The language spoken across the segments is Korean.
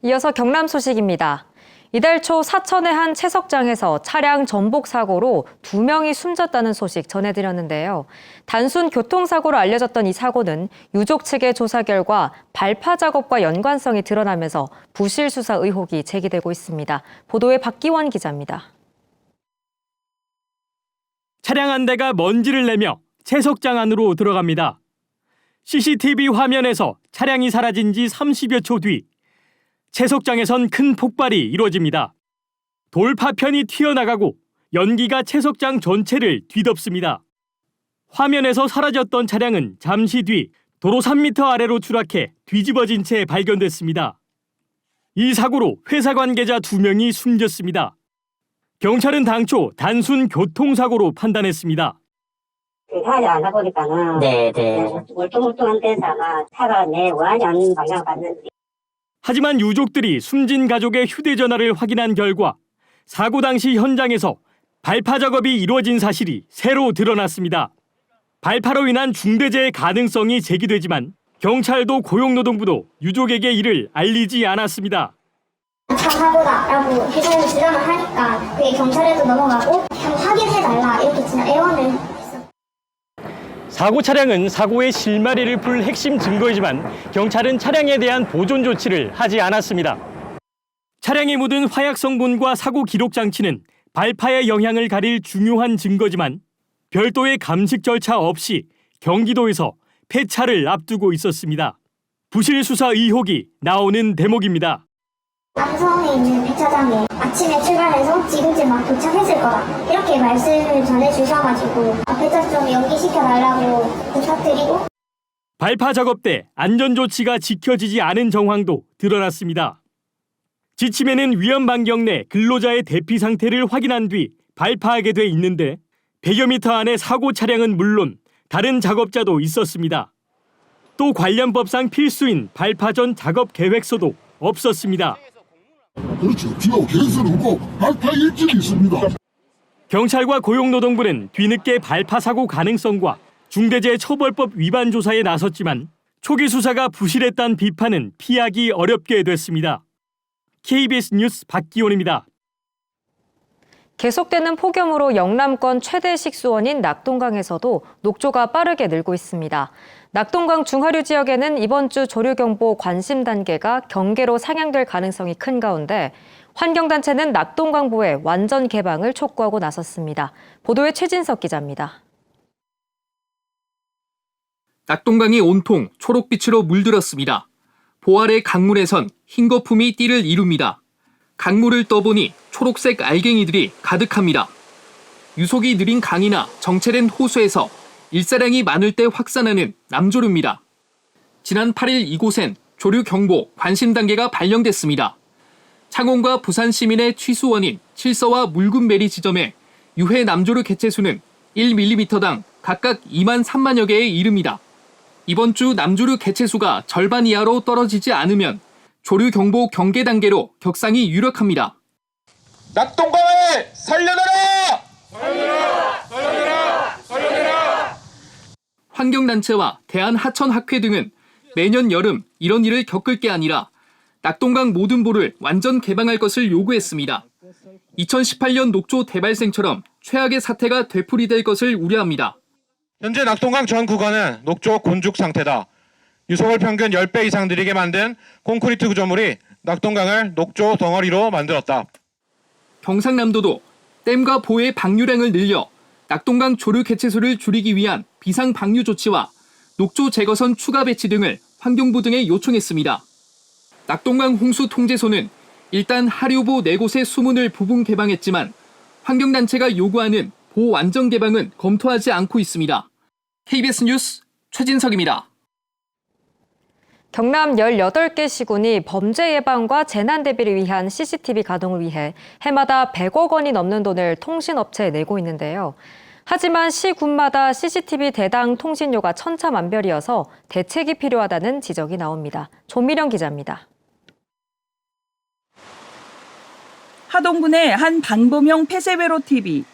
이어서 경남 소식입니다. 이달 초 사천의 한 채석장에서 차량 전복 사고로 2명이 숨졌다는 소식 전해드렸는데요. 단순 교통사고로 알려졌던 이 사고는 유족 측의 조사 결과 발파 작업과 연관성이 드러나면서 부실 수사 의혹이 제기되고 있습니다. 보도에 박기원 기자입니다. 차량 한 대가 먼지를 내며 채석장 안으로 들어갑니다. CCTV 화면에서 차량이 사라진 지 30여 초 뒤 채석장에선 큰 폭발이 이루어집니다. 돌파편이 튀어나가고 연기가 채석장 전체를 뒤덮습니다. 화면에서 사라졌던 차량은 잠시 뒤 도로 3m 아래로 추락해 뒤집어진 채 발견됐습니다. 이 사고로 회사 관계자 2명이 숨졌습니다. 경찰은 당초 단순 교통사고로 판단했습니다. 생각이 안 하다 보니까는 울퉁불퉁한 데서 아마 차가 내 원하지 방향을 갔는데. 하지만 유족들이 숨진 가족의 휴대전화를 확인한 결과 사고 당시 현장에서 발파 작업이 이루어진 사실이 새로 드러났습니다. 발파로 인한 중대재해 가능성이 제기되지만 경찰도 고용노동부도 유족에게 이를 알리지 않았습니다. 차 사고다라고 계속 주장을 하니까 그게 경찰에도 넘어가고 확인해달라 이렇게 진짜 애원을 했어. 사고 차량은 사고의 실마리를 풀 핵심 증거이지만 경찰은 차량에 대한 보존 조치를 하지 않았습니다. 차량에 묻은 화약 성분과 사고 기록 장치는 발파의 영향을 가릴 중요한 증거지만 별도의 감식 절차 없이 경기도에서 폐차를 앞두고 있었습니다. 부실 수사 의혹이 나오는 대목입니다. 남성에 있는 배차장에 아침에 출발해서 지금쯤 막 도착했을 거다 이렇게 말씀을 전해주셔가지고 배차 좀 연기시켜달라고 부탁드리고. 발파 작업 때 안전 조치가 지켜지지 않은 정황도 드러났습니다. 지침에는 위험 반경 내 근로자의 대피 상태를 확인한 뒤 발파하게 돼 있는데 100여 미터 안에 사고 차량은 물론 다른 작업자도 있었습니다. 또 관련 법상 필수인 발파 전 작업 계획서도 없었습니다. 그렇죠. 지금 계획서는 없고 발파 일정이 있습니다. 경찰과 고용노동부는 뒤늦게 발파 사고 가능성과 중대재해처벌법 위반 조사에 나섰지만 초기 수사가 부실했다는 비판은 피하기 어렵게 됐습니다. KBS 뉴스 박기원입니다. 계속되는 폭염으로 영남권 최대 식수원인 낙동강에서도 녹조가 빠르게 늘고 있습니다. 낙동강 중하류 지역에는 이번 주 조류경보 관심 단계가 경계로 상향될 가능성이 큰 가운데 환경단체는 낙동강보의 완전 개방을 촉구하고 나섰습니다. 보도에 최진석 기자입니다. 낙동강이 온통 초록빛으로 물들었습니다. 보 아래 강물에선 흰 거품이 띠를 이룹니다. 강물을 떠보니 초록색 알갱이들이 가득합니다. 유속이 느린 강이나 정체된 호수에서 일사량이 많을 때 확산하는 남조류입니다. 지난 8일 이곳엔 조류경보 관심 단계가 발령됐습니다. 창원과 부산 시민의 취수원인 칠서와 묽은메리 지점에 유해 남조류 개체수는 1mm당 각각 2만 3만여 개에 이릅니다. 이번 주 남조류 개체수가 절반 이하로 떨어지지 않으면 조류경보 경계 단계로 격상이 유력합니다. 낙동강을 살려내라! 살려내라! 환경단체와 대한하천학회 등은 매년 여름 이런 일을 겪을 게 아니라 낙동강 모든 보를 완전 개방할 것을 요구했습니다. 2018년 녹조 대발생처럼 최악의 사태가 되풀이될 것을 우려합니다. 현재 낙동강 전 구간은 녹조 곤죽 상태다. 유속을 평균 10배 이상 느리게 만든 콘크리트 구조물이 낙동강을 녹조 덩어리로 만들었다. 경상남도도 댐과 보의 방류량을 늘려 낙동강 조류 개체수를 줄이기 위한 비상 방류 조치와 녹조 제거선 추가 배치 등을 환경부 등에 요청했습니다. 낙동강 홍수 통제소는 일단 하류보 4곳의 수문을 부분 개방했지만 환경단체가 요구하는 보 완전 개방은 검토하지 않고 있습니다. KBS 뉴스 최진석입니다. 경남 18개 시군이 범죄 예방과 재난 대비를 위한 CCTV 가동을 위해 해마다 100억 원이 넘는 돈을 통신업체에 내고 있는데요. 하지만 시군마다 CCTV 대당 통신료가 천차만별이어서 대책이 필요하다는 지적이 나옵니다. 조미령 기자입니다. 하동군의 한 방범형 폐쇄회로 TV.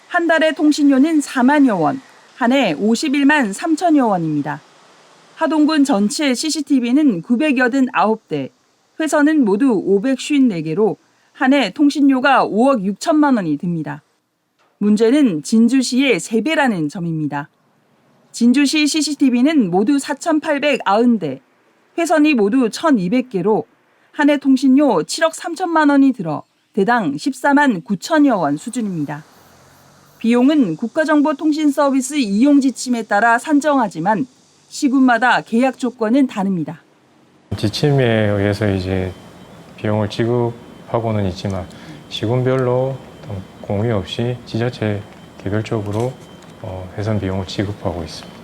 한 달의 통신료는 4만여 원, 한 해 51만 3천여 원입니다. 하동군 전체 CCTV는 989대, 회선은 모두 554개로 한 해 통신료가 5억 6천만 원이 듭니다. 문제는 진주시의 3배라는 점입니다. 진주시 CCTV는 모두 4,890대, 회선이 모두 1,200개로 한 해 통신료 7억 3천만 원이 들어 대당 14만 9천여 원 수준입니다. 비용은 국가정보통신서비스 이용 지침에 따라 산정하지만 시군마다 계약 조건은 다릅니다. 지침에 의해서 이제 비용을 지급하고는 있지만 시군별로 공유 없이 지자체 개별적으로 회선 비용을 지급하고 있습니다.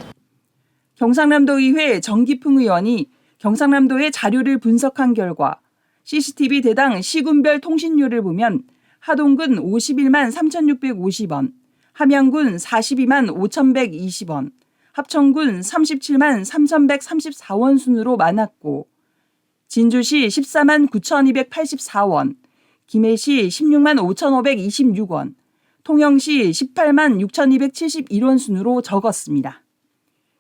경상남도의회 정기풍 의원이 경상남도의 자료를 분석한 결과 CCTV 대당 시군별 통신료를 보면 하동군 51만 3,650원, 함양군 42만 5,120원, 합천군 37만 3,134원 순으로 많았고 진주시 14만 9,284원, 김해시 16만 5,526원, 통영시 18만 6,271원 순으로 적었습니다.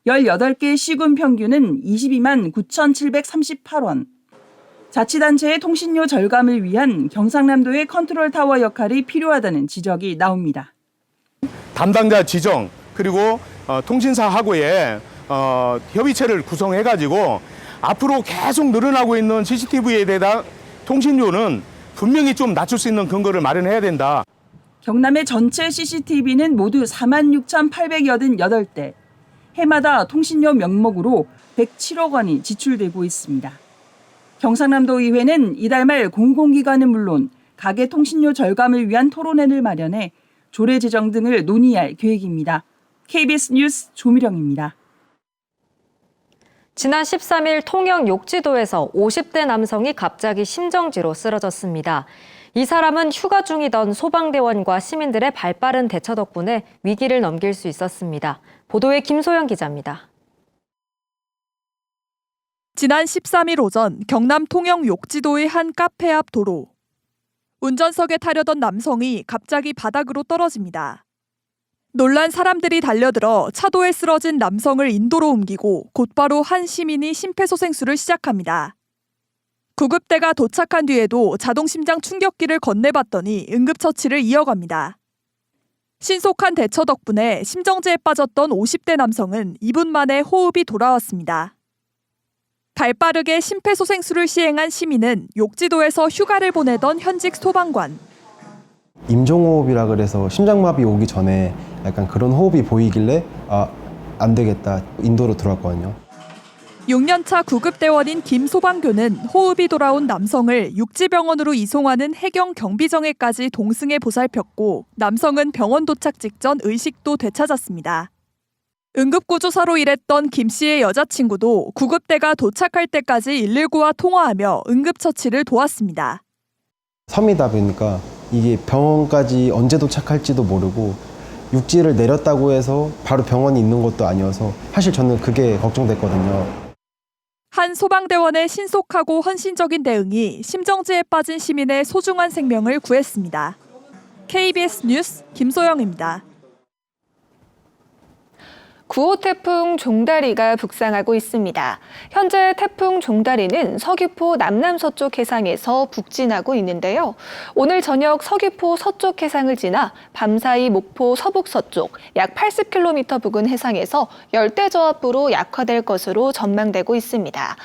18개 시군 평균은 22만 9,738원. 자치단체의 통신료 절감을 위한 경상남도의 컨트롤 타워 역할이 필요하다는 지적이 나옵니다. 담당자 지정 그리고 통신사하고의 협의체를 구성해가지고 앞으로 계속 늘어나고 있는 CCTV에 대한 통신료는 분명히 좀 낮출 수 있는 근거를 마련해야 된다. 경남의 전체 CCTV는 모두 46,888대, 해마다 통신료 명목으로 107억 원이 지출되고 있습니다. 경상남도의회는 이달 말 공공기관은 물론 가계 통신료 절감을 위한 토론회를 마련해 조례 제정 등을 논의할 계획입니다. KBS 뉴스 조미령입니다. 지난 13일 통영 욕지도에서 50대 남성이 갑자기 심정지로 쓰러졌습니다. 이 사람은 휴가 중이던 소방대원과 시민들의 발빠른 대처 덕분에 위기를 넘길 수 있었습니다. 보도에 김소영 기자입니다. 지난 13일 오전 경남 통영 욕지도의 한 카페 앞 도로. 운전석에 타려던 남성이 갑자기 바닥으로 떨어집니다. 놀란 사람들이 달려들어 차도에 쓰러진 남성을 인도로 옮기고 곧바로 한 시민이 심폐소생술을 시작합니다. 구급대가 도착한 뒤에도 자동심장 충격기를 건네봤더니 응급처치를 이어갑니다. 신속한 대처 덕분에 심정지에 빠졌던 50대 남성은 2분 만에 호흡이 돌아왔습니다. 발빠르게 심폐소생술을 시행한 시민은 욕지도에서 휴가를 보내던 현직 소방관. 임종호흡이라 그래서 심장마비 오기 전에 약간 그런 호흡이 보이길래 안 되겠다 인도로 들어왔거든요. 6년차 구급대원인 김소방교는 호흡이 돌아온 남성을 육지병원으로 이송하는 해경 경비정에까지 동승해 보살폈고 남성은 병원 도착 직전 의식도 되찾았습니다. 응급구조사로 일했던 김 씨의 여자친구도 구급대가 도착할 때까지 119와 통화하며 응급처치를 도왔습니다. 섬이다 보니까 이게 병원까지 언제 도착할지도 모르고 육지를 내렸다고 해서 바로 병원이 있는 것도 아니어서 사실 저는 그게 걱정됐거든요. 한 소방대원의 신속하고 헌신적인 대응이 심정지에 빠진 시민의 소중한 생명을 구했습니다. KBS 뉴스 김소영입니다. 9호 태풍 종다리가 북상하고 있습니다. 현재 태풍 종다리는 서귀포 남남서쪽 해상에서 북진하고 있는데요. 오늘 저녁 서귀포 서쪽 해상을 지나 밤사이 목포 서북서쪽 약 80km 부근 해상에서 열대저압부로 약화될 것으로 전망되고 있습니다.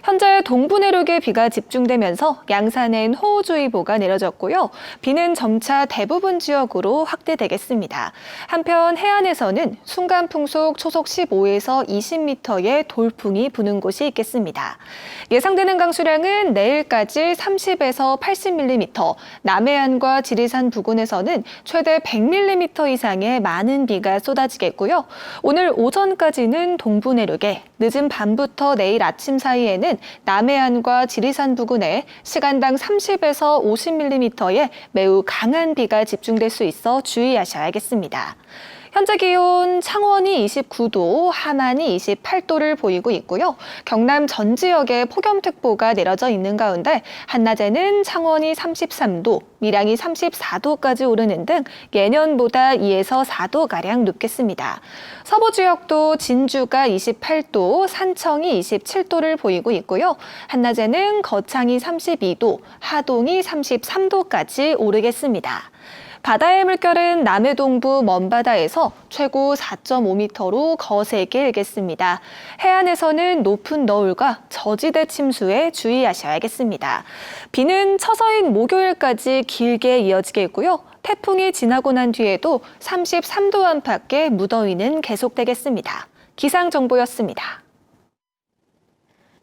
현재 동부 내륙에 비가 집중되면서 양산엔 호우주의보가 내려졌고요. 비는 점차 대부분 지역으로 확대되겠습니다. 한편 해안에서는 순간풍속 초속 15에서 20m의 돌풍이 부는 곳이 있겠습니다. 예상되는 강수량은 내일까지 30에서 80mm, 남해안과 지리산 부근에서는 최대 100mm 이상의 많은 비가 쏟아지겠고요. 오늘 오전까지는 동부 내륙에, 늦은 밤부터 내일 아침 사이에는 남해안과 지리산 부근에 시간당 30에서 50mm의 매우 강한 비가 집중될 수 있어 주의하셔야겠습니다. 현재 기온 창원이 29도, 함안이 28도를 보이고 있고요. 경남 전 지역에 폭염특보가 내려져 있는 가운데 한낮에는 창원이 33도, 밀양이 34도까지 오르는 등 예년보다 2에서 4도가량 높겠습니다. 서부 지역도 진주가 28도, 산청이 27도를 보이고 있고요. 한낮에는 거창이 32도, 하동이 33도까지 오르겠습니다. 바다의 물결은 남해 동부 먼바다에서 최고 4.5m로 거세게 일겠습니다. 해안에서는 높은 너울과 저지대 침수에 주의하셔야겠습니다. 비는 처서인 목요일까지 길게 이어지겠고요. 태풍이 지나고 난 뒤에도 33도 안팎의 무더위는 계속되겠습니다. 기상정보였습니다.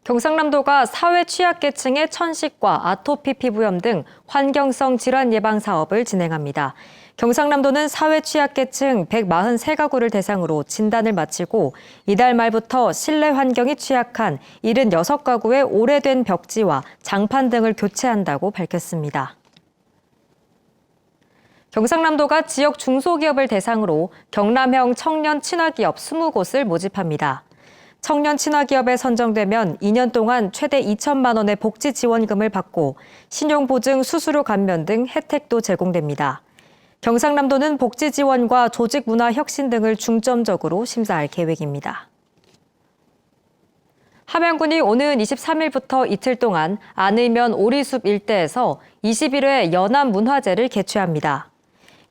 경상남도가 사회 취약계층의 천식과 아토피 피부염 등 환경성 질환 예방 사업을 진행합니다. 경상남도는 사회 취약계층 143가구를 대상으로 진단을 마치고 이달 말부터 실내 환경이 취약한 76가구의 오래된 벽지와 장판 등을 교체한다고 밝혔습니다. 경상남도가 지역 중소기업을 대상으로 경남형 청년 친화기업 20곳을 모집합니다. 청년 친화기업에 선정되면 2년 동안 최대 2천만 원의 복지 지원금을 받고 신용보증 수수료 감면 등 혜택도 제공됩니다. 경상남도는 복지 지원과 조직 문화 혁신 등을 중점적으로 심사할 계획입니다. 함양군이 오는 23일부터 이틀 동안 안의면 오리숲 일대에서 21회 연암문화제를 개최합니다.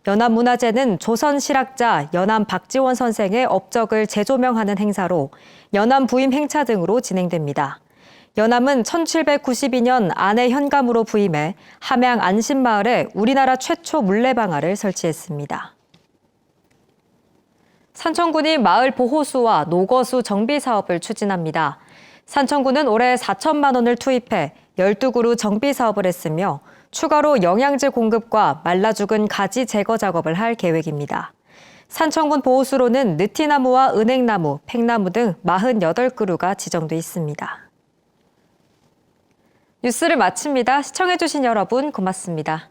연암문화제는 조선 실학자 연암 박지원 선생의 업적을 재조명하는 행사로 연암 부임 행차 등으로 진행됩니다. 연암은 1792년 안의 현감으로 부임해 함양 안심마을에 우리나라 최초 물레방아를 설치했습니다. 산청군이 마을 보호수와 노거수 정비 사업을 추진합니다. 산청군은 올해 4천만 원을 투입해 12그루 정비 사업을 했으며 추가로 영양제 공급과 말라 죽은 가지 제거 작업을 할 계획입니다. 산청군 보호수로는 느티나무와 은행나무, 팽나무 등 48그루가 지정돼 있습니다. 뉴스를 마칩니다. 시청해주신 여러분 고맙습니다.